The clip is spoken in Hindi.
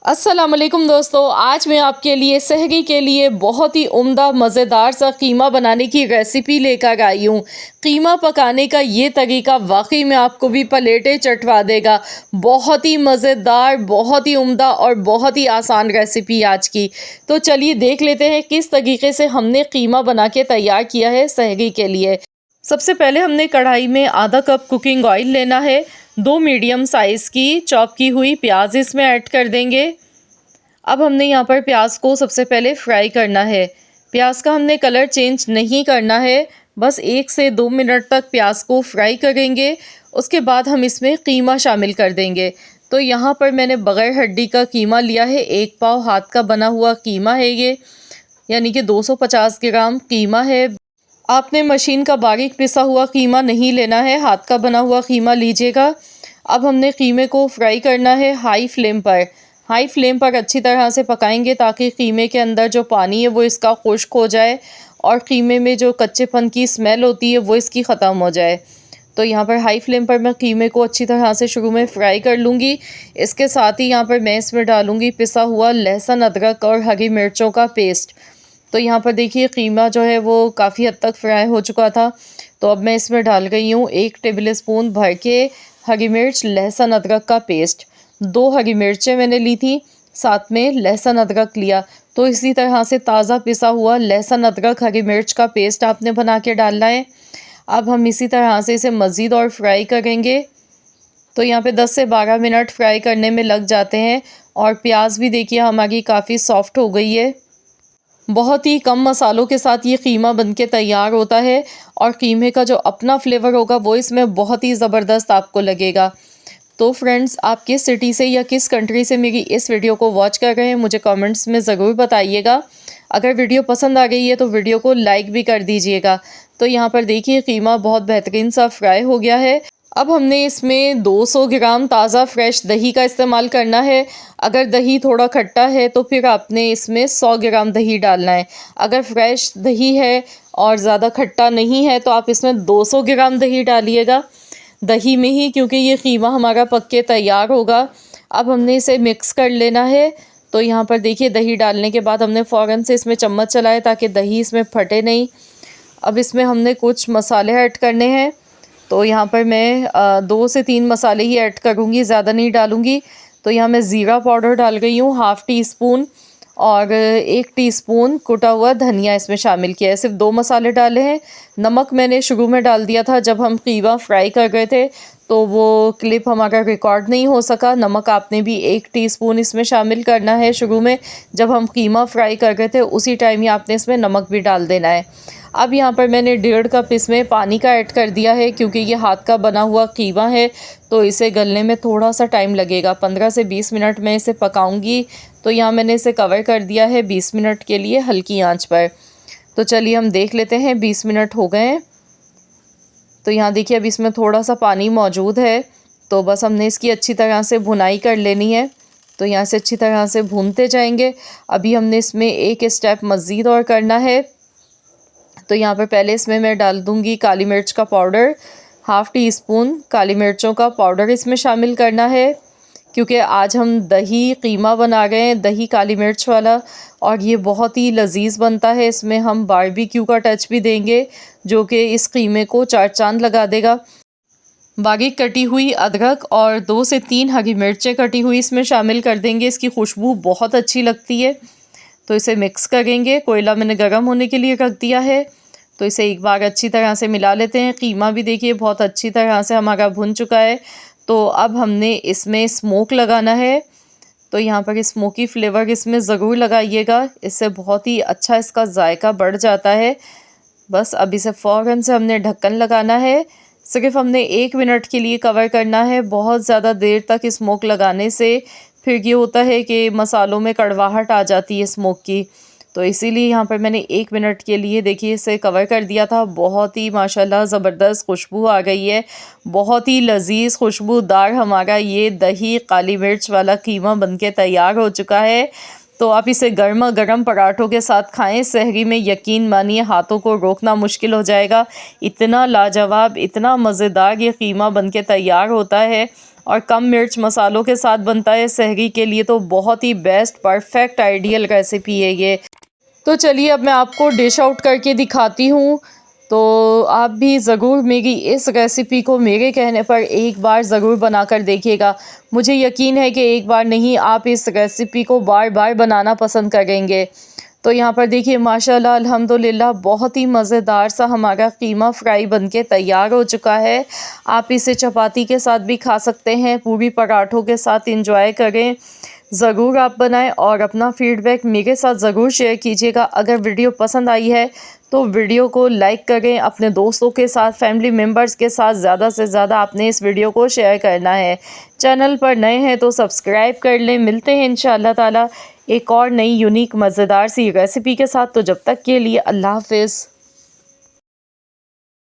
अस्सलाम वालेकुम दोस्तों, आज मैं आपके लिए सहरी के लिए बहुत ही उम्दा मज़ेदार सा कीमा बनाने की रेसिपी लेकर आई हूँ। कीमा पकाने का ये तरीका वाकई में आपको भी पलेटें चटवा देगा। बहुत ही मज़ेदार, बहुत ही उम्दा और बहुत ही आसान रेसिपी आज की। तो चलिए देख लेते हैं किस तरीके से हमने कीमा बना के तैयार किया है सहरी के लिए। सबसे पहले हमने कढ़ाई में आधा कप कुकिंग ऑयल लेना है। 2 मीडियम साइज़ की चॉप की हुई प्याज इसमें ऐड कर देंगे। अब हमने यहाँ पर प्याज को सबसे पहले फ्राई करना है। प्याज का हमने कलर चेंज नहीं करना है, बस 1 से 2 मिनट तक प्याज को फ्राई करेंगे। उसके बाद हम इसमें कीमा शामिल कर देंगे। तो यहाँ पर मैंने बगैर हड्डी का कीमा लिया है, 1 पाव हाथ का बना हुआ कीमा है ये, यानी कि 250 ग्राम कीमा है। आपने मशीन का बारीक पिसा हुआ कीमा नहीं लेना है, हाथ का बना हुआ कीमा लीजिएगा। अब हमने कीमे को फ्राई करना है हाई फ्लेम पर। हाई फ्लेम पर अच्छी तरह से पकाएंगे ताकि कीमे के अंदर जो पानी है वो इसका खुश्क हो जाए और कीमे में जो कच्चेपन की स्मेल होती है वो इसकी ख़त्म हो जाए। तो यहाँ पर हाई फ्लेम पर मैं कीमे को अच्छी तरह से शुरू में फ्राई कर लूँगी। इसके साथ ही यहाँ पर मैं इसमें डालूँगी पिसा हुआ लहसुन, अदरक और हरी मिर्चों का पेस्ट। तो यहाँ पर देखिए कीमा जो है वो काफ़ी हद तक फ्राई हो चुका था। तो अब मैं इसमें डाल गई हूँ 1 टेबल स्पून भर के हरी मिर्च, लहसुन, अदरक का पेस्ट। 2 हरी मिर्चें मैंने ली थी, साथ में लहसुन अदरक लिया। तो इसी तरह से ताज़ा पिसा हुआ लहसुन, अदरक, हरी मिर्च का पेस्ट आपने बना के डालना है। अब हम इसी तरह से इसे मज़ीद और फ्राई करेंगे। तो यहाँ पे 10 से 12 मिनट फ्राई करने में लग जाते हैं और प्याज भी देखिए हमारी काफ़ी सॉफ्ट हो गई है। बहुत ही कम मसालों के साथ ये कीमा बनके तैयार होता है और कीमे का जो अपना फ्लेवर होगा वो इसमें बहुत ही ज़बरदस्त आपको लगेगा। तो फ्रेंड्स, आप किस सिटी से या किस कंट्री से मेरी इस वीडियो को वॉच कर रहे हैं मुझे कमेंट्स में ज़रूर बताइएगा। अगर वीडियो पसंद आ गई है तो वीडियो को लाइक भी कर दीजिएगा। तो यहाँ पर देखिए कीमा बहुत बेहतरीन सा फ्राई हो गया है। अब हमने इसमें 200 ग्राम ताज़ा फ्रेश दही का इस्तेमाल करना है। अगर दही थोड़ा खट्टा है तो फिर आपने इसमें 100 ग्राम दही डालना है। अगर फ्रेश दही है और ज़्यादा खट्टा नहीं है तो आप इसमें 200 ग्राम दही डालिएगा दही में ही, क्योंकि ये कीमा हमारा पक के तैयार होगा। अब हमने इसे मिक्स कर लेना है। तो यहाँ पर देखिए दही डालने के बाद हमने फ़ौरन से इसमें चम्मच चलाया ताकि दही इसमें फटे नहीं। अब इसमें हमने कुछ मसाले ऐड करने हैं। तो यहाँ पर मैं 2 से 3 मसाले ही ऐड करूँगी, ज़्यादा नहीं डालूँगी। तो यहाँ मैं ज़ीरा पाउडर डाल गई हूँ ½ टीस्पून और 1 टीस्पून कुटा हुआ धनिया इसमें शामिल किया है। सिर्फ 2 मसाले डाले हैं। नमक मैंने शुरू में डाल दिया था जब हम कीमा फ्राई कर रहे थे, तो वो क्लिप हमारा रिकॉर्ड नहीं हो सका। नमक आपने भी 1 टीस्पून इसमें शामिल करना है शुरू में, जब हम कीमा फ्राई कर रहे थे उसी टाइम ही आपने इसमें नमक भी डाल देना है। अब यहाँ पर मैंने 1.5 कप इसमें पानी का ऐड कर दिया है, क्योंकि ये हाथ का बना हुआ कीमा है तो इसे गलने में थोड़ा सा टाइम लगेगा। 15 से 20 मिनट मैं इसे पकाऊंगी। तो यहाँ मैंने इसे कवर कर दिया है 20 मिनट के लिए हल्की आंच पर। तो चलिए हम देख लेते हैं, 20 मिनट हो गए हैं। तो यहाँ देखिए अब इसमें थोड़ा सा पानी मौजूद है, तो बस हमने इसकी अच्छी तरह से भुनाई कर लेनी है। तो यहाँ से अच्छी तरह से भूनते जाएंगे। अभी हमने इसमें एक स्टेप मज़ीद और करना है। तो यहाँ पर पहले इसमें मैं डाल दूँगी काली मिर्च का पाउडर। ½ टीस्पून काली मिर्चों का पाउडर इसमें शामिल करना है, क्योंकि आज हम दही कीमा बना रहे हैं, दही काली मिर्च वाला, और ये बहुत ही लजीज बनता है। इसमें हम बारबेक्यू का टच भी देंगे जो कि इस कीमे को 4 चांद लगा देगा। बारीक कटी हुई अदरक और 2 से 3 हरी मिर्चें कटी हुई इसमें शामिल कर देंगे। इसकी खुशबू बहुत अच्छी लगती है। तो इसे मिक्स करेंगे। कोयला मैंने गर्म होने के लिए रख दिया है। तो इसे एक बार अच्छी तरह से मिला लेते हैं। कीमा भी देखिए बहुत अच्छी तरह से हमारा भुन चुका है। तो अब हमने इसमें स्मोक लगाना है। तो यहाँ पर स्मोकी फ्लेवर इसमें ज़रूर लगाइएगा, इससे बहुत ही अच्छा इसका जायका बढ़ जाता है। बस अब इसे फ़ौरन से हमने ढक्कन लगाना है। सिर्फ हमने 1 मिनट के लिए कवर करना है। बहुत ज़्यादा देर तक स्मोक लगाने से फिर ये होता है कि मसालों में कड़वाहट आ जाती है स्मोक की। तो इसीलिए यहाँ पर मैंने 1 मिनट के लिए देखिए इसे कवर कर दिया था। बहुत ही माशाल्लाह ज़बरदस्त खुशबू आ गई है। बहुत ही लजीज खुशबूदार हमारा ये दही काली मिर्च वाला कीमा बनके तैयार हो चुका है। तो आप इसे गर्मा गर्म पराठों के साथ खाएं। सहरी में यकीन मानिए हाथों को रोकना मुश्किल हो जाएगा। इतना लाजवाब, इतना मज़ेदार ये कीमा बनके तैयार होता है। और कम मिर्च मसालों के साथ बनता है। सहरी के लिए तो बहुत ही बेस्ट परफेक्ट आइडियल रेसिपी है ये। तो चलिए अब मैं आपको डिश आउट करके दिखाती हूँ। तो आप भी ज़रूर मेरी इस रेसिपी को मेरे कहने पर एक बार ज़रूर बनाकर देखिएगा। मुझे यकीन है कि एक बार नहीं, आप इस रेसिपी को बार बार बनाना पसंद करेंगे। तो यहाँ पर देखिए माशाल्लाह अल्हम्दुलिल्लाह बहुत ही मज़ेदार सा हमारा कीमा फ्राई बनके तैयार हो चुका है। आप इसे चपाती के साथ भी खा सकते हैं, पूरी पराठों के साथ इंजॉय करें। ज़रूर आप बनाएं और अपना फीडबैक मेरे साथ ज़रूर शेयर कीजिएगा। अगर वीडियो पसंद आई है तो वीडियो को लाइक करें, अपने दोस्तों के साथ, फैमिली मेम्बर्स के साथ ज़्यादा से ज़्यादा आपने इस वीडियो को शेयर करना है। चैनल पर नए हैं तो सब्सक्राइब कर लें। मिलते हैं इंशाअल्लाह ताला एक और नई यूनिक मज़ेदार सी रेसिपी के साथ। तो जब तक के लिए अल्लाह हाफ़िज़।